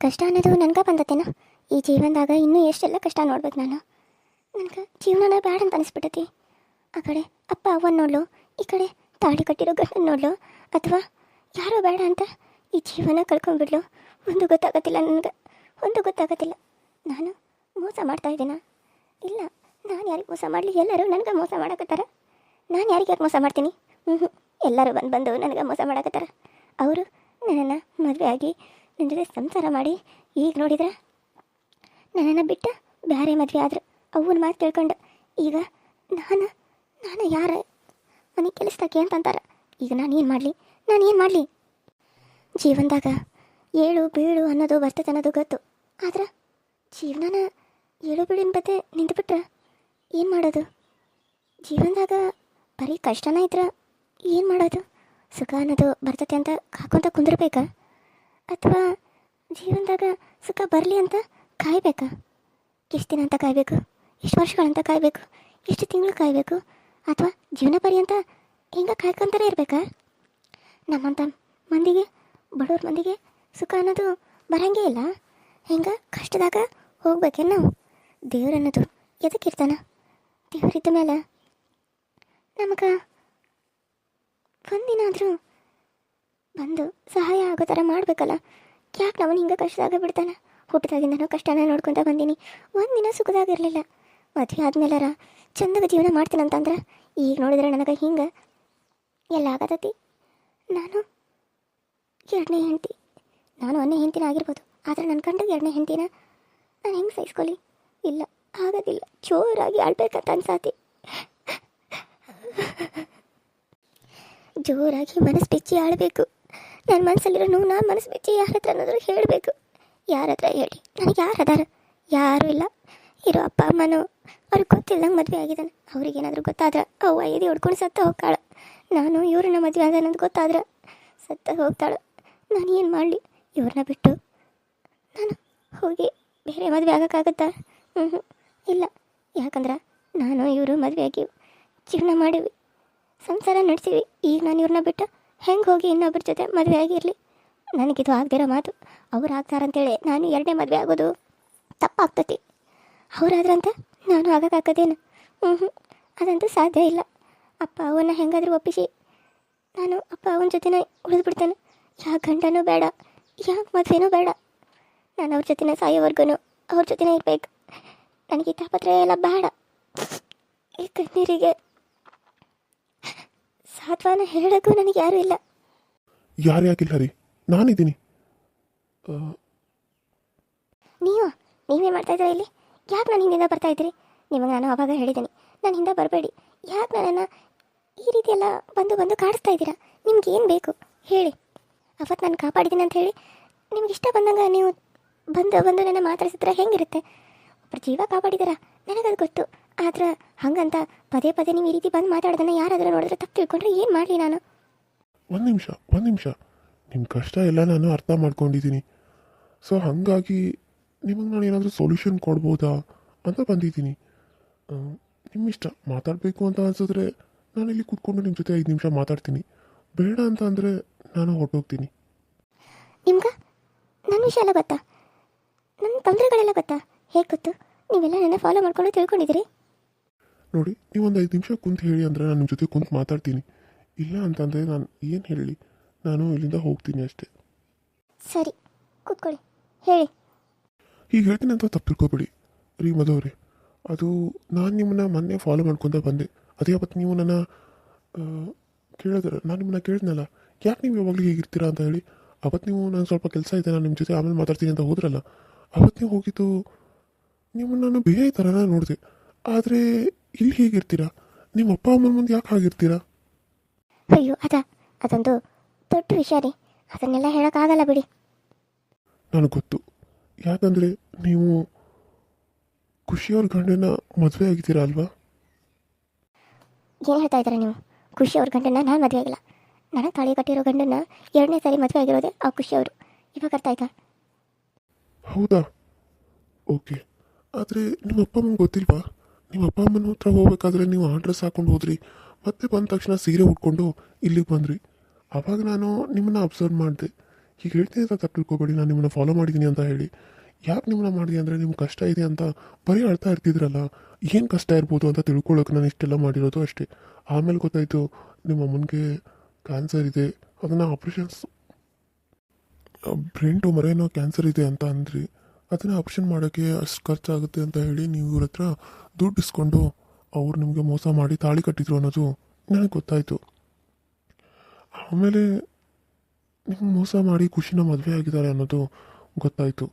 ಕಷ್ಟ ಅನ್ನೋದು ನನಗೆ ಬಂದತ್ತೇನ. ಈ ಜೀವನದಾಗ ಇನ್ನೂ ಎಷ್ಟೆಲ್ಲ ಕಷ್ಟ ನೋಡ್ಬೇಕು ನಾನು. ನನಗೆ ಜೀವನನ ಬ್ಯಾಡ ಅಂತ ಅನಿಸ್ಬಿಟ್ಟತಿ. ಆ ಕಡೆ ಅಪ್ಪ ಅವನ್ನ ನೋಡ್ಲು, ಈ ಕಡೆ ತಾಳಿ ಕಟ್ಟಿರೋ ಗಂಡನ ನೋಡ್ಲು, ಅಥವಾ ಯಾರೋ ಬೇಡ ಅಂತ ಈ ಜೀವನ ಕಳ್ಕೊಂಡ್ಬಿಡ್ಲು. ಒಂದು ಗೊತ್ತಾಗತ್ತಿಲ್ಲ ನನಗೆ, ಒಂದು ಗೊತ್ತಾಗತ್ತಿಲ್ಲ. ನಾನು ಮೋಸ ಮಾಡ್ತಾ ಇದ್ದೀನ? ಇಲ್ಲ, ನಾನು ಯಾರಿಗೆ ಮೋಸ ಮಾಡಲಿ? ಎಲ್ಲರೂ ನನಗೆ ಮೋಸ ಮಾಡಕತ್ತಾರ. ನಾನು ಯಾರಿಗೆ ಯಾಕೆ ಮೋಸ ಮಾಡ್ತೀನಿ? ಎಲ್ಲರೂ ಬಂದು ನನಗೆ ಮೋಸ ಮಾಡಕತ್ತಾರ. ಅವರು ನನ್ನನ್ನು ಮದುವೆ ಆಗಿ ನನ್ನ ಜೊತೆ ಸಂಸಾರ ಮಾಡಿ ಈಗ ನೋಡಿದ್ರೆ ನನ್ನನ್ನು ಬಿಟ್ಟು ಬೇರೆ ಮದುವೆ ಆದ್ರೆ ಅವನ ಮಾತು ಕೇಳ್ಕೊಂಡು ಈಗ ನಾನು ಯಾರ ಮನೆ ಕೆಲಸದಾಕೆ ಅಂತಂತಾರೆ. ಈಗ ನಾನು ಏನು ಮಾಡಲಿ? ಜೀವನದಾಗ ಏಳು ಬೀಳು ಅನ್ನೋದು ಬರ್ತದೆ ಅನ್ನೋದು ಗೊತ್ತು. ಆದ್ರೆ ಜೀವನನ ಏಳು ಬೀಳಿನ ಬತ್ತೆ ನಿಂತುಬಿಟ್ರೆ ಏನು ಮಾಡೋದು? ಜೀವನದಾಗ ಬರೀ ಕಷ್ಟನ ಇದ್ರೆ ಏನು ಮಾಡೋದು? ಸುಖ ಅನ್ನೋದು ಬರ್ತತೆ ಅಂತ ಕಾಕೊಂತ ಕುಂದಿರ್ಬೇಕಾ? ಅಥವಾ ಜೀವನದಾಗ ಸುಖ ಬರಲಿ ಅಂತ ಕಾಯಬೇಕಾ? ಎಷ್ಟು ದಿನ ಅಂತ ಕಾಯಬೇಕು? ಎಷ್ಟು ವರ್ಷಗಳಂತ ಕಾಯಬೇಕು? ಎಷ್ಟು ತಿಂಗಳು ಕಾಯಬೇಕು? ಅಥವಾ ಜೀವನ ಪರ್ಯಂತ ಹಿಂಗೆ ಕಾಯ್ಕೊಂತಾನೆ ಇರಬೇಕಾ? ನಮ್ಮಂಥ ಮಂದಿಗೆ, ಬಡವ್ರ ಮಂದಿಗೆ ಸುಖ ಅನ್ನೋದು ಬರಂಗೇ ಇಲ್ಲ. ಹಿಂಗೆ ಕಷ್ಟದಾಗ ಹೋಗ್ಬೇಕೇನು ನಾವು? ದೇವ್ರು ಅನ್ನೋದು ಎದಕ್ಕಿರ್ತಾನ? ದೇವರಿದ್ದ ಮೇಲೆ ನಮಗೆ ಒಂದಿನ ಆದರೂ ಬಂದು ಸಹಾಯ ಆಗೋ ಥರ ಮಾಡಬೇಕಲ್ಲ. ಯಾಕೆ ನಾವು ಹಿಂಗೆ ಕಷ್ಟದಾಗ ಬಿಡ್ತಾನೆ? ಹುಟ್ಟಿದಾಗಿಂದ ನಾನು ಕಷ್ಟನ ನೋಡ್ಕೊತ ಬಂದೀನಿ, ಒಂದಿನ ಸುಖದಾಗಿರಲಿಲ್ಲ. ಮದುವೆ ಆದ್ಮೇಲಾರ ಚಂದಾಗ ಜೀವನ ಮಾಡ್ತೀನಂತಂದ್ರೆ ಈಗ ನೋಡಿದ್ರೆ ನನಗೆ ಹಿಂಗೆ ಎಲ್ಲ ಆಗತೈತಿ. ನಾನು ಎರಡನೇ ಹೆಂಡ್ತಿ, ನಾನು ಒಂದನೇ ಹೆಂಡ್ತಿನ ಆಗಿರ್ಬೋದು, ಆದರೆ ನನ್ನ ಕಂಡಾಗ ಎರಡನೇ ಹೆಂಡ್ತಿನ ನಾನು ಹೆಂಗೆ ಸಹಿಸ್ಕೊಳ್ಳಿ? ಇಲ್ಲ, ಆಗೋದಿಲ್ಲ. ಜೋರಾಗಿ ಆಳ್ಬೇಕಂತ ಅನ್ಸಾತಿ. ಜೋರಾಗಿ ಮನಸ್ಸು ಬಿಚ್ಚಿ ಆಡಬೇಕು. ನನ್ನ ಮನಸ್ಸಲ್ಲಿರೋ ನೋವು ನಾನು ಮನಸ್ಸು ಬಿಚ್ಚಿ ಯಾರ ಹತ್ರ ಅನ್ನೋದ್ರು ಹೇಳಬೇಕು. ಯಾರ ಹತ್ರ ಹೇಳಿ? ನನಗೆ ಯಾರು ಅದಾರ? ಯಾರೂ ಇಲ್ಲ. ಇರೋ ಅಪ್ಪ ಅಮ್ಮನೂ ಅವ್ರಿಗೆ ಗೊತ್ತಿಲ್ಲದಂಗೆ ಮದುವೆ ಆಗಿದ್ದಾನೆ. ಅವ್ರಿಗೇನಾದರೂ ಗೊತ್ತಾದ್ರೆ ಅವ್ವ ಎದೆ ಹೊಡ್ಕೊಂಡು ಸತ್ತ ಹೋಗ್ತಾಳೆ. ನಾನು ಇವ್ರನ್ನ ಮದುವೆ ಆದ ಅನ್ನೋದು ಗೊತ್ತಾದ್ರೆ ಸತ್ತ ಹೋಗ್ತಾಳೆ. ನಾನು ಏನು ಮಾಡಲಿ? ಇವ್ರನ್ನ ಬಿಟ್ಟು ನಾನು ಹೋಗಿ ಬೇರೆ ಮದುವೆ ಆಗೋಕ್ಕಾಗತ್ತಾ? ಇಲ್ಲ. ಯಾಕಂದ್ರೆ ನಾನು ಇವರು ಮದುವೆಯಾಗಿ ಜೀವನ ಮಾಡೀವಿ, ಸಂಸಾರ ನಡೆಸೀವಿ. ಈಗ ನಾನು ಇವ್ರನ್ನ ಬಿಟ್ಟು ಹೆಂಗೆ ಹೋಗಿ ಇನ್ನೊಬ್ಬರ ಜೊತೆ ಮದುವೆ ಆಗಿರಲಿ? ನನಗಿದು ಆಗದಿರೋ ಮಾತು. ಅವ್ರು ಆಗ್ತಾರಂತೇಳಿ ನಾನು ಎರಡನೇ ಮದುವೆ ಆಗೋದು ತಪ್ಪಾಗ್ತತಿ. ಅವರಾದ್ರಂತ ನಾನು ಆಗೋಕ್ಕಾಗೋದೇನು? ಅದಂತೂ ಸಾಧ್ಯ ಇಲ್ಲ. ಅಪ್ಪ ಅವನ್ನ ಹೆಂಗಾದರೂ ಒಪ್ಪಿಸಿ ನಾನು ಅಪ್ಪ ಅವನ ಜೊತೆನೇ ಉಳಿದ್ಬಿಡ್ತೇನೆ. ಯಾಕೆ ಗಂಡನೂ ಬೇಡ, ಯಾಕೆ ಮದುವೆನೂ ಬೇಡ. ನಾನು ಅವ್ರ ಜೊತೆನೇ ಸಾಯೋವರೆಗೂ ಅವ್ರ ಜೊತೆನೇ ಇರಬೇಕು. ನನಗೆ ಈ ತಾಪತ್ರೆ ಎಲ್ಲ ಬೇಡ. ಈ ಕಣ್ಣೀರಿಗೆ ಸಾತ್ವನ ಹೇಳೋಕ್ಕೂ ನನಗೆ ಯಾರೂ ಇಲ್ಲ. ಯಾರು ಯಾಕಿಲ್ಲ ರೀ, ನಾನಿದ್ದೀನಿ. ನೀವೇ ಮಾಡ್ತಾಯಿದ್ದೀರ ಇಲ್ಲಿ? ಯಾಕೆ ನಾನು ಹಿಂದಿಂದ ಬರ್ತಾಯಿದ್ದೀರಿ? ನಿಮಗೆ ನಾನು ಅವಾಗ ಹೇಳಿದ್ದೀನಿ, ನಾನು ಹಿಂದೆ ಬರಬೇಡಿ. ಯಾಕೆ ನನ್ನನ್ನು ಈ ರೀತಿ ಎಲ್ಲ ಬಂದು ಕಾಡಿಸ್ತಾ ಇದ್ದೀರಾ? ನಿಮ್ಗೆ ಏನು ಬೇಕು ಹೇಳಿ? ಅವತ್ತು ನಾನು ಕಾಪಾಡಿದ್ದೀನಿ ಅಂತ ಹೇಳಿ ನಿಮ್ಗೆ ಇಷ್ಟ ಬಂದಂಗೆ ನೀವು ಬಂದು ನನ್ನ ಮಾತಾಡಿಸಿದ್ರೆ ಹೆಂಗಿರುತ್ತೆ? ಒಬ್ಬರು ಜೀವ ಕಾಪಾಡಿದಾರ, ನನಗದು ಗೊತ್ತು. ಆದ್ರೆ ಹಂಗಂತ ಪದೇ ನೀವು ಈ ರೀತಿ ಬಂದು ಮಾತಾಡೋದನ್ನು ಯಾರಾದರೂ ನೋಡಿದ್ರೆ ತಪ್ಪು ತಿಳ್ಕೊಂಡ್ರೆ ಏನು ಮಾಡಲಿ ನಾನು? ಒಂದು ನಿಮಿಷ, ನಿಮ್ಮ ಕಷ್ಟ ಎಲ್ಲ ನಾನು ಅರ್ಥ ಮಾಡ್ಕೊಂಡಿದ್ದೀನಿ. ಸೊ ಹಾಗಾಗಿ ನಿಮಗೆ ನಾನು ಏನಾದರೂ ಸೊಲ್ಯೂಷನ್ ಕೊಡ್ಬೋದಾ ಅಂತ ಬಂದಿದ್ದೀನಿ. ನಿಮ್ಮಿಷ್ಟ. ಮಾತಾಡಬೇಕು ಅಂತ ಅನಿಸಿದ್ರೆ ನಾನು ಇಲ್ಲಿ ಕೂತ್ಕೊಂಡು ನಿಮ್ಮ ಜೊತೆ 5 ನಿಮಿಷ ಮಾತಾಡ್ತೀನಿ. ಬೇಡ ಅಂತ ಅಂದರೆ ನಾನು ಹೊರಟೋಗ್ತೀನಿ. ನಿಮ್ಗೆ ನನ್ನ ವಿಷಯ ಎಲ್ಲ ಗೊತ್ತಾ? ನನ್ನ ತೊಂದರೆಗಳೆಲ್ಲ ಗೊತ್ತಾ? ಹೇಗೆ ಗೊತ್ತು? ನೀವೆಲ್ಲ ನನ್ನ ಫಾಲೋ ಮಾಡ್ಕೊಂಡು ತಿಳ್ಕೊಂಡಿದ್ದೀರಿ. ನೋಡಿ, ನೀವೊಂದು 5 ನಿಮಿಷ ಕುಂತು ಹೇಳಿ ಅಂದರೆ ನಾನು ನಿಮ್ಮ ಜೊತೆ ಕುಂತು ಮಾತಾಡ್ತೀನಿ. ಇಲ್ಲ ಅಂತಂದರೆ ನಾನು ಏನು ಹೇಳಿ, ನಾನು ಇಲ್ಲಿಂದ ಹೋಗ್ತೀನಿ ಅಷ್ಟೇ. ಸರಿ, ಕೂತ್ಕೊಳ್ಳಿ, ಹೇಳಿ. ಈಗ ಹೇಳ್ತೀನಿ ಅಂತ ತಪ್ಪು ತಿಳ್ಕೊಬೇಡಿ ರೀ ಮಧುವ್ರೆ. ಅದು ನಾನು ನಿಮ್ಮನ್ನ ಮೊನ್ನೆ ಫಾಲೋ ಮಾಡ್ಕೊತ ಬಂದೆ. ಅದೇ ಅವತ್ತು ನೀವು ನನ್ನ ಕೇಳಿದ್ರೆ ನಾನು ನಿಮ್ಮನ್ನ ಕೇಳಿದ್ನಲ್ಲ, ಯಾಕೆ ನೀವು ಯಾವಾಗಲೂ ಹೀಗಿರ್ತೀರಾ ಅಂತ ಹೇಳಿ. ಅವತ್ತು ನೀವು ನಾನು ಸ್ವಲ್ಪ ಕೆಲಸ ಇದೆ, ನಾನು ನಿಮ್ಮ ಜೊತೆ ಆಮೇಲೆ ಮಾತಾಡ್ತೀನಿ ಅಂತ ಹೋದ್ರಲ್ಲ, ಅವತ್ತು ನೀವು ಹೋಗಿದ್ದು ನಿಮ್ಮನ್ನು ನಾನು ಬೇರೆ ಥರನ ನೋಡಿದೆ. ಆದರೆ ಇಲ್ಲಿ ಹೇಗಿರ್ತೀರಾ? ನಿಮ್ಮ ಅಪ್ಪ ಅಮ್ಮನ ಮುಂದೆ ಯಾಕೆ ಆಗಿರ್ತೀರಾ? ಅಯ್ಯೋ, ಅದೊಂದು ದೊಡ್ಡ ವಿಷಯ ರೀ, ಅದನ್ನೆಲ್ಲ ಹೇಳೋಕ್ಕಾಗಲ್ಲ ಬಿಡಿ. ನನಗೆ ಗೊತ್ತು. ಯಾಕಂದರೆ ನೀವು ಖುಷಿಯವ್ರ ಗಂಡನ ಮದುವೆ ಆಗಿದ್ದೀರಾ ಅಲ್ವಾ? ಏನು ಹೇಳ್ತಾ ಇದ್ದೀರಾ ನೀವು? ಖುಷಿಯವ್ರ ಗಂಡನ ನಾನು ಮದುವೆ ಆಗಿಲ್ಲ. ನನಗೆ ತಾಳಿ ಕಟ್ಟಿರೋ ಗಂಡನ 2ನೇ ಸಾರಿ ಮದುವೆ ಆಗಿರೋದೆ ಆ ಖುಷಿಯವರು. ಇವಾಗ ಅರ್ಥ ಆಯ್ತಾ? ಹೌದಾ? ಓಕೆ. ಆದರೆ ನಿಮ್ಮ ಅಪ್ಪ ಅಮ್ಮಂಗೆ ಗೊತ್ತಿಲ್ವಾ? ನಿಮ್ಮ ಅಪ್ಪ ಅಮ್ಮನ ಹತ್ರ ಹೋಗ್ಬೇಕಾದ್ರೆ ನೀವು ಆ ಡ್ರೆಸ್ ಹಾಕ್ಕೊಂಡು ಹೋದ್ರಿ, ಮತ್ತೆ ಬಂದ ತಕ್ಷಣ ಸೀರೆ ಉಟ್ಕೊಂಡು ಇಲ್ಲಿಗೆ ಬಂದ್ರಿ. ಆವಾಗ ನಾನು ನಿಮ್ಮನ್ನು ಅಬ್ಸರ್ವ್ ಮಾಡಿದೆ. ಹೀಗೆ ಹೇಳ್ತೀನಿ ಅಂತ ತಪ್ಪು ತಿಳ್ಕೊಬೇಡಿ, ನಾನು ನಿಮ್ಮನ್ನ ಫಾಲೋ ಮಾಡಿದ್ದೀನಿ ಅಂತ ಹೇಳಿ. ಯಾಕೆ ನಿಮ್ಮನ್ನ ಮಾಡಿದೆ ಅಂದರೆ ನಿಮ್ಗೆ ಕಷ್ಟ ಇದೆ ಅಂತ ಬರೀ ಅಳ್ತಾ ಇರ್ತಿದ್ರಲ್ಲ, ಏನು ಕಷ್ಟ ಇರ್ಬೋದು ಅಂತ ತಿಳ್ಕೊಳ್ಳೋಕೆ ನಾನು ಇಷ್ಟೆಲ್ಲ ಮಾಡಿರೋದು ಅಷ್ಟೇ. ಆಮೇಲೆ ಗೊತ್ತಾಯಿತು ನಿಮ್ಮ ಅಮ್ಮನಿಗೆ ಕ್ಯಾನ್ಸರ್ ಇದೆ, ಅದನ್ನು ಆಪ್ರೇಷನ್ಸ್ ಬ್ರೈನ್ ಟ್ಯೂಮರ್ ಏನೋ ಕ್ಯಾನ್ಸರ್ ಇದೆ ಅಂತ ಅಂದ್ರಿ. ಅದನ್ನು ಆಪ್ರೇಷನ್ ಮಾಡೋಕ್ಕೆ ಅಷ್ಟು ಖರ್ಚಾಗುತ್ತೆ ಅಂತ ಹೇಳಿ ನೀವು ಇವ್ರ ಹತ್ರ ದುಡ್ಡು ಇಸ್ಕೊಂಡು ಅವ್ರು ನಿಮಗೆ ಮೋಸ ಮಾಡಿ ತಾಳಿ ಕಟ್ಟಿದ್ರು ಅನ್ನೋದು ನನಗೆ ಗೊತ್ತಾಯಿತು. ಆಮೇಲೆ ನಿಮ್ಗೆ ಮೋಸ ಮಾಡಿ ಖುಷಿನ ಮದುವೆ ಆಗಿದ್ದಾರೆ ಅನ್ನೋದು ಗೊತ್ತಾಯಿತು.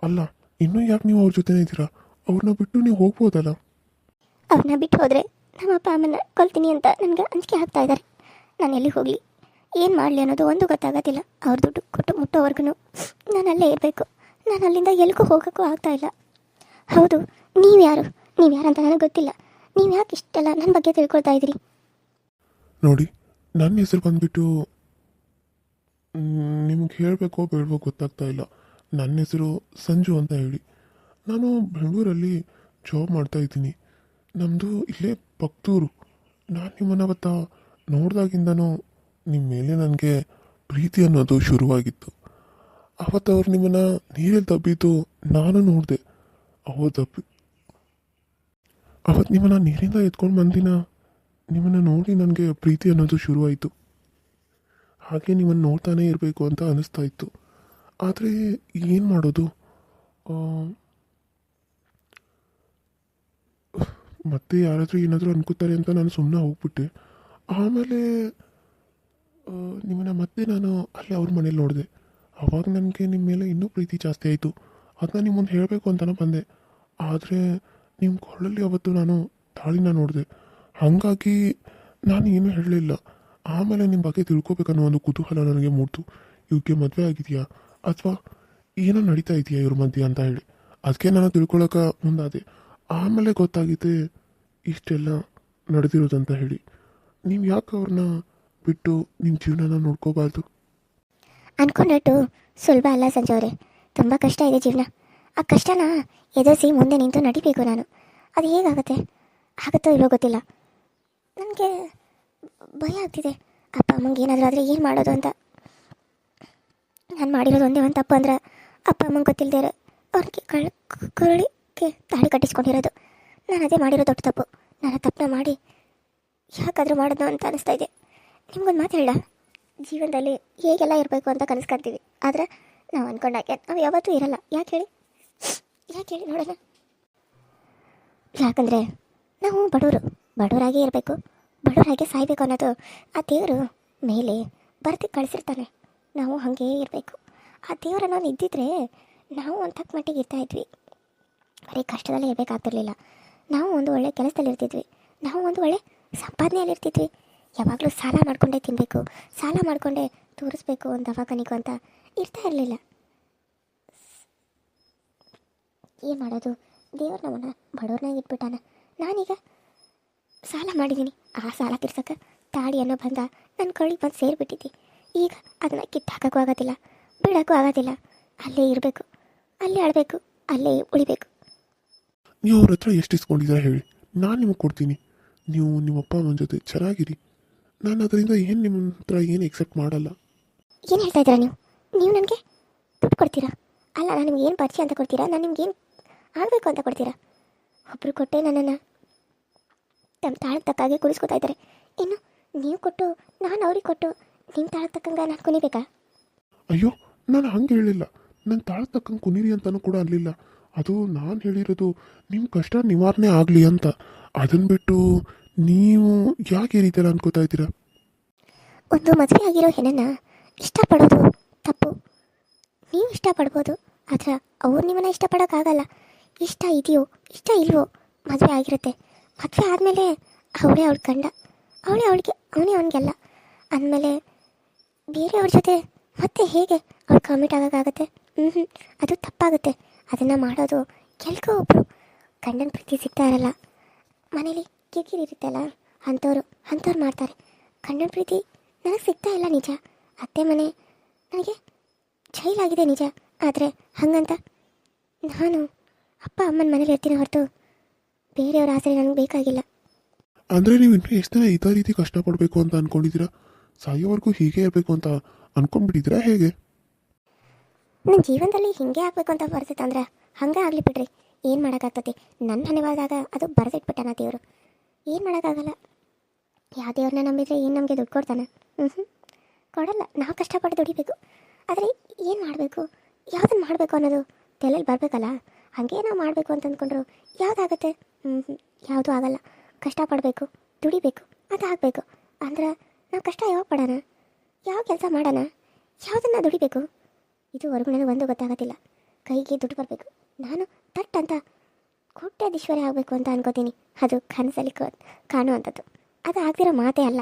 ಅಲ್ಲ, ಇನ್ನೂ ಯಾಕೆ ನೀವು ಅವ್ರ ಜೊತೆನೇ ಇದ್ದೀರಾ? ಅವ್ರನ್ನ ಬಿಟ್ಟು ನೀವು ಹೋಗ್ಬೋದಲ್ಲ. ಅವ್ರನ್ನ ಬಿಟ್ಟು ಹೋದರೆ ನಮ್ಮ ಅಪ್ಪ ಅಮ್ಮನ ಕೊಲ್ತೀನಿ ಅಂತ ನನಗೆ ಅಂಜಿಕೆ ಆಗ್ತಾ ಇದ್ದಾರೆ. ನಾನು ಎಲ್ಲಿಗೆ ಹೋಗಲಿ, ಏನು ಮಾಡಲಿ ಅನ್ನೋದು ಒಂದು ಗೊತ್ತಾಗೋದಿಲ್ಲ. ಅವ್ರ ದುಡ್ಡು ಕೊಟ್ಟು ಮುಟ್ಟೋವರೆಗೂ ನಾನು ಅಲ್ಲೇ ಇರಬೇಕು. ನಾನು ಅಲ್ಲಿಂದ ಎಲ್ಲಿಗೂ ಹೋಗೋಕ್ಕೂ ಆಗ್ತಾ ಇಲ್ಲ. ಹೌದು, ನೀವು ಯಾರಂತ ನನಗೆ ಗೊತ್ತಿಲ್ಲ. ನೀವು ಯಾಕೆ ಇಷ್ಟೆಲ್ಲ ನನ್ನ ಬಗ್ಗೆ ತಿಳ್ಕೊಳ್ತಾ ಇದ್ದೀರಿ? ನೋಡಿ, ನನ್ನ ಹೆಸರು ಬಂದುಬಿಟ್ಟು ನಿಮ್ಗೆ ಹೇಳಬೇಕೋ ಬೇಡವೋ ಗೊತ್ತಾಗ್ತಾ ಇಲ್ಲ. ನನ್ನ ಹೆಸರು ಸಂಜು ಅಂತ ಹೇಳಿ. ನಾನು ಬೆಂಗಳೂರಲ್ಲಿ ಜಾಬ್ ಮಾಡ್ತಾಯಿದ್ದೀನಿ. ನಮ್ಮದು ಇಲ್ಲೇ ಪಕ್ತೂರು. ನಾನು ನಿಮ್ಮನ್ನು ಅವತ್ತ ನೋಡಿದಾಗಿಂದನೂ ನಿಮ್ಮ ಮೇಲೆ ನನಗೆ ಪ್ರೀತಿ ಅನ್ನೋದು ಶುರುವಾಗಿತ್ತು. ಅವತ್ತು ಅವ್ರು ನಿಮ್ಮನ್ನು ನೀರಲ್ಲಿ ತಬ್ಬಿದ್ದು ನಾನು ನೋಡಿದೆ. ಅವತ್ತು ನಿಮ್ಮನ್ನು ನೀರಿಂದ ಎತ್ಕೊಂಡು ಬಂದಿನ ನಿಮ್ಮನ್ನು ನೋಡಿ ನನಗೆ ಪ್ರೀತಿ ಅನ್ನೋದು ಶುರುವಾಯಿತು. ಹಾಗೆ ನಿಮ್ಮನ್ನು ನೋಡ್ತಾನೇ ಇರಬೇಕು ಅಂತ ಅನ್ನಿಸ್ತಾ ಇತ್ತು. ಆದರೆ ಏನು ಮಾಡೋದು, ಮತ್ತೆ ಯಾರಾದರೂ ಏನಾದರೂ ಅನ್ಕೋತಾರೆ ಅಂತ ನಾನು ಸುಮ್ಮನೆ ಹೋಗ್ಬಿಟ್ಟೆ. ಆಮೇಲೆ ನಿಮ್ಮನ್ನು ಮತ್ತೆ ನಾನು ಅಲ್ಲೇ ಅವ್ರ ಮನೇಲಿ ನೋಡಿದೆ. ಆವಾಗ ನನಗೆ ನಿಮ್ಮ ಮೇಲೆ ಇನ್ನೂ ಪ್ರೀತಿ ಜಾಸ್ತಿ ಆಯಿತು. ಅದನ್ನ ನಿಮ್ಮ ಮುಂದೆ ಹೇಳಬೇಕು ಅಂತಲೇ ಬಂದೆ. ಆದರೆ ನಿಮ್ಮ ಕೊಳ್ಳಲ್ಲಿ ಅವತ್ತು ನಾನು ತಾಳಿನ ನೋಡಿದೆ. ಹಾಗಾಗಿ ನಾನು ಏನೂ ಹೇಳಲಿಲ್ಲ. ಆಮೇಲೆ ನಿಮ್ಮ ಬಗ್ಗೆ ತಿಳ್ಕೊಬೇಕನ್ನೋ ಒಂದು ಕುತೂಹಲ ನನಗೆ ಮೂಡ್ತು. ಇವಕ್ಕೆ ಮದುವೆ ಆಗಿದೆಯಾ ಅಥವಾ ಏನೋ ನಡೀತಾ ಇದೆಯಾ ಇವ್ರ ಮಧ್ಯೆ ಅಂತ ಹೇಳಿ. ಅದಕ್ಕೆ ನಾನು ತಿಳ್ಕೊಳಕ್ಕೆ ಮುಂದಾದೆ. ಆಮೇಲೆ ಗೊತ್ತಾಗಿದೆ ಇಷ್ಟೆಲ್ಲ ನಡೆದಿರೋದಂತ ಹೇಳಿ. ನೀವು ಯಾಕೆ ಅವ್ರನ್ನ ಬಿಟ್ಟು ನಿಮ್ಮ ಜೀವನನ ನೋಡ್ಕೋಬಾರ್ದು? ಅಂದ್ಕೊಂಡಟ್ಟು ಸುಲಭ ಅಲ್ಲ ಸಂಜೆ ಅವರೇ. ತುಂಬ ಕಷ್ಟ ಇದೆ ಜೀವನ. ಆ ಕಷ್ಟನ ಎದುರಿಸಿ ಮುಂದೆ ನಿಂತು ನಡಿಬೇಕು ನಾನು. ಅದು ಹೇಗಾಗುತ್ತೆ, ಆಗುತ್ತೋ ಇಲ್ಲೋ ಗೊತ್ತಿಲ್ಲ. ನನಗೆ ಭಯ ಆಗ್ತಿದೆ. ಅಪ್ಪ ಅಮ್ಮಂಗೆ ಏನಾದರೂ ಆದರೆ ಏನು ಮಾಡೋದು ಅಂತ. ನಾನು ಮಾಡಿರೋದು ಒಂದೇ ಒಂದು ತಪ್ಪು ಅಂದ್ರೆ ಅಪ್ಪ ಅಮ್ಮಂಗೆ ಗೊತ್ತಿಲ್ಲದೆ ಅವ್ರಿಗೆ ಕರುಳಿಗೆ ತಾಳಿ ಕಟ್ಟಿಸ್ಕೊಂಡಿರೋದು. ನಾನು ಅದೇ ಮಾಡಿರೋ ದೊಡ್ಡ ತಪ್ಪು. ನಾನು ತಪ್ಪನ್ನ ಮಾಡಿ ಯಾಕಾದರೂ ಮಾಡೋದು ಅಂತ ಅನಿಸ್ತಾ ಇದೆ. ನಿಮ್ಗೊಂದು ಮಾತು ಹೇಳ, ಜೀವನದಲ್ಲಿ ಹೇಗೆಲ್ಲ ಇರಬೇಕು ಅಂತ ಕನಸ್ಕೊಳ್ತೀವಿ. ಆದರೆ ನಾವು ಅಂದ್ಕೊಂಡಾಗೆ ನಾವು ಯಾವತ್ತೂ ಇರಲ್ಲ. ಯಾಕೆ ಹೇಳಿ ನೋಡೋಣ. ಯಾಕಂದರೆ ನಾವು ಬಡವರಾಗೇ ಇರಬೇಕು, ಬಡವರಾಗೆ ಸಾಯಬೇಕು ಅನ್ನೋದು ಆ ದೇವರು ಮೇಲೆ ಬರ್ತಿ ಕಳಿಸಿರ್ತಾನೆ. ನಾವು ಹಾಗೇ ಇರಬೇಕು. ಆ ದೇವರನ್ನು ನಾವು ಇದ್ದಿದ್ರೆ ನಾವು ಒಂದು ತಕ್ಕ ಮಟ್ಟಿಗೆ ಇರ್ತಾಯಿದ್ವಿ. ಬರೀ ಕಷ್ಟದಲ್ಲೇ ಇರಬೇಕಾಗ್ತಿರ್ಲಿಲ್ಲ. ನಾವು ಒಂದು ಒಳ್ಳೆ ಕೆಲಸದಲ್ಲಿ ಇರ್ತಿದ್ವಿ. ನಾವು ಒಂದು ಒಳ್ಳೆ ಸಂಪಾದನೆಯಲ್ಲಿ ಇರ್ತಿದ್ವಿ. ಯಾವಾಗಲೂ ಸಾಲ ಮಾಡಿಕೊಂಡೇ ತಿನ್ನಬೇಕು, ಸಾಲ ಮಾಡಿಕೊಂಡೇ ತೋರಿಸ್ಬೇಕು ಒಂದು ದವಾಖಾನಿಗೂ ಅಂತ ಇರ್ತಾ ಇರಲಿಲ್ಲ. ಏನು ಮಾಡೋದು, ದೇವ್ರು ನಮ್ಮನ್ನು ಬಡವ್ರನ್ನಾಗಿ ಇಟ್ಬಿಟ್ಟಾನ. ನಾನೀಗ ಸಾಲ ಮಾಡಿದ್ದೀನಿ. ಆ ಸಾಲ ತೀರ್ಸೋಕೆ ತಾಳಿ ಅನ್ನೋ ಬಂದ ನನ್ನ ಕಳ್ಳಿಗೆ ಬಂದು ಸೇರಿಬಿಟ್ಟಿದ್ದಿ. ಈಗ ಅದನ್ನು ಕಿತ್ತಾಕೋಕ್ಕೂ ಆಗೋದಿಲ್ಲ, ಬಿಡೋಕ್ಕೂ ಆಗೋದಿಲ್ಲ. ಅಲ್ಲೇ ಇರಬೇಕು, ಅಲ್ಲೇ ಆಡಬೇಕು, ಅಲ್ಲೇ ಉಳಿಬೇಕು. ನೀವು ಅವ್ರ ಹತ್ರ ಎಷ್ಟು ಇಸ್ಕೊಂಡಿದ್ದೀರಾ ಹೇಳಿ, ನಾನು ನಿಮಗೆ ಕೊಡ್ತೀನಿ. ನೀವು ನಿಮ್ಮ ಅಪ್ಪ ಅಮ್ಮನ ಜೊತೆ ಚೆನ್ನಾಗಿರಿ. ನಾನು ಅದರಿಂದ ಏನು ನಿಮ್ಮ ಹತ್ರ ಏನು ಎಕ್ಸೆಪ್ಟ್ ಮಾಡಲ್ಲ. ಏನು ಹೇಳ್ತಾ ಇದ್ದೀರಾ ನೀವು ನನಗೆ ದುಡ್ಡು ಕೊಡ್ತೀರಾ? ಅಲ್ಲ, ನಾನು ನಿಮ್ಗೆ ಏನು ಪರಿಚಯ ಅಂತ ಕೊಡ್ತೀರಾ? ನಾನು ನಿಮ್ಗೆ ಏನು ಆಗಬೇಕು ಅಂತ ಕೊಡ್ತೀರಾ? ಒಬ್ಬರು ಕೊಟ್ಟೆ ನನ್ನನ್ನು ತಮ್ಮ ತಾಳಕ್ಕೆ ತಕ್ಕಾಗೆ ಕುಳಿಸ್ಕೊತಾ ಇದ್ದಾರೆ. ಇನ್ನು ನೀವು ಕೊಟ್ಟು ನಾನು ಅವ್ರಿಗೆ ಕೊಟ್ಟು ನಿಮ್ಮ ತಾಳಕ್ಕೆ ತಕ್ಕಂಗೆ ನಾನು ಕುನಿಬೇಕಾ? ಅಯ್ಯೋ, ನಾನು ಹಂಗೆ ಹೇಳಿಲ್ಲ. ನನ್ನ ತಾಳಕ್ಕೆ ತಕ್ಕಂಗೆ ಕುನೀರಿ ಅಂತಲೂ ಕೂಡ ಅನ್ನಲಿಲ್ಲ. ಅದು ನಾನು ಹೇಳಿರೋದು ನಿಮ್ಮ ಕಷ್ಟ ನಿವಾರಣೆ ಆಗಲಿ ಅಂತ. ಅದನ್ನು ಬಿಟ್ಟು ನೀವು ಯಾಕೆ ಈ ರೀತಿಯಲ್ಲ ಅನ್ಕೋತಾ ಇದ್ದೀರಾ? ಒಂದು ಮದುವೆ ಆಗಿರೋ ಹೆಣ್ಣನ್ನು ಇಷ್ಟಪಡೋದು ತಪ್ಪು. ನೀವು ಇಷ್ಟಪಡ್ಬೋದು, ಆದರೆ ಅವ್ರು ನಿಮ್ಮನ್ನು ಇಷ್ಟಪಡೋಕ್ಕಾಗಲ್ಲ. ಇಷ್ಟ ಇದೆಯೋ ಇಷ್ಟ ಇಲ್ವೋ ಮದುವೆ ಆಗಿರುತ್ತೆ. ಮದುವೆ ಆದಮೇಲೆ ಅವಳೇ ಅವಳ ಗಂಡ, ಅವಳೇ ಅವನಿಗೆಲ್ಲ ಅಂದಮೇಲೆ ಬೇರೆಯವ್ರ ಜೊತೆ ಮತ್ತೆ ಹೇಗೆ ಅವಳು ಕಮಿಟ್ ಆಗೋಕ್ಕಾಗತ್ತೆ? ಅದು ತಪ್ಪಾಗುತ್ತೆ. ಅದನ್ನು ಮಾಡೋದು ಎಲ್ಗೋ ಒಬ್ಬರು ಗಂಡನ ಪ್ರೀತಿ ಸಿಗ್ತಾ ಇರಲ್ಲ. ಮನೇಲಿ ಕಿರಿಕಿರಿ ಇರುತ್ತಲ್ಲ, ಅಂಥವ್ರು ಮಾಡ್ತಾರೆ. ಗಂಡನ ಪ್ರೀತಿ ನನಗೆ ಸಿಗ್ತಾ ಇಲ್ಲ ನಿಜ. ಅತ್ತೆ ಮನೆ ನನಗೆ ಜೈಲಾಗಿದೆ ನಿಜ. ಆದರೆ ಹಾಗಂತ ನಾನು ಅಪ್ಪ ಅಮ್ಮನ ಮನೇಲಿ ಇರ್ತೀನಿ ಹೊರತು ಬೇರೆಯವ್ರ ಆಸರೆ ನನಗೆ ಬೇಕಾಗಿಲ್ಲ. ಅಂದರೆ ನೀವು ಇನ್ನೂ ಎಷ್ಟು ದಿನ ಇದೇ ರೀತಿ ಕಷ್ಟಪಡಬೇಕು ಅಂತ ಅಂದ್ಕೊಂಡಿದ್ದೀರಾ? ಸಾಯೋವರೆಗೂ ಹೀಗೆ ಇರಬೇಕು ಅಂತ ಅಂದ್ಕೊಂಡ್ಬಿಟ್ಟಿದ್ದೀರಾ ಹೇಗೆ? ನನ್ನ ಜೀವನದಲ್ಲಿ ಹಿಂಗೆ ಆಗಬೇಕು ಅಂತ ಬರ್ತೈತೆ ಅಂದ್ರೆ ಹಂಗೆ ಆಗಲಿ ಬಿಡ್ರಿ. ಏನು ಮಾಡೋಕ್ಕಾಗ್ತತಿ? ನನ್ನ ಹಣೆವಾದಾಗ ಅದು ಬರೆದಿಟ್ಬಿಟ್ಟಾನ ದೇವರು. ಏನು ಮಾಡೋಕ್ಕಾಗಲ್ಲ. ಯಾವ ದೇವ್ರನ್ನ ನಂಬಿದ್ರೆ ಏನು ನಮಗೆ ದುಡ್ಡು ಕೊಡ್ತಾನೆ? ಕೊಡಲ್ಲ. ನಾವು ಕಷ್ಟಪಟ್ಟು ದುಡಿಬೇಕು. ಆದರೆ ಏನು ಮಾಡಬೇಕು, ಯಾವುದನ್ನು ಮಾಡಬೇಕು ಅನ್ನೋದು ತಲೆಯಲ್ಲಿ ಬರಬೇಕಲ್ಲ. ಹಾಗೆ ನಾವು ಮಾಡಬೇಕು ಅಂತ ಅಂದ್ಕೊಂಡ್ರು ಯಾವುದಾಗುತ್ತೆ? ಯಾವುದೂ ಆಗಲ್ಲ. ಕಷ್ಟಪಡಬೇಕು, ದುಡಿಬೇಕು, ಅದು ಆಗಬೇಕು. ಅಂದ್ರೆ ನಾವು ಕಷ್ಟ ಯಾವಾಗ ಪಡೋಣ? ಯಾವ ಕೆಲಸ ಮಾಡೋಣ? ಯಾವುದನ್ನು ದುಡಿಬೇಕು? ಇದುವರೆಗೂ ನನಗೆ ಒಂದು ಗೊತ್ತಾಗೋದಿಲ್ಲ. ಕೈಗೆ ದುಡ್ಡು ಬರಬೇಕು, ನಾನು ತಟ್ ಅಂತ ಕೋಟ್ಯಾಧೀಶ್ವರಿ ಆಗಬೇಕು ಅಂತ ಅನ್ಕೋತೀನಿ. ಅದು ಕನಸಲ್ಲಿ ಕಾಣುವಂಥದ್ದು. ಅದು ಆಗದಿರೋ ಮಾತೇ ಅಲ್ಲ.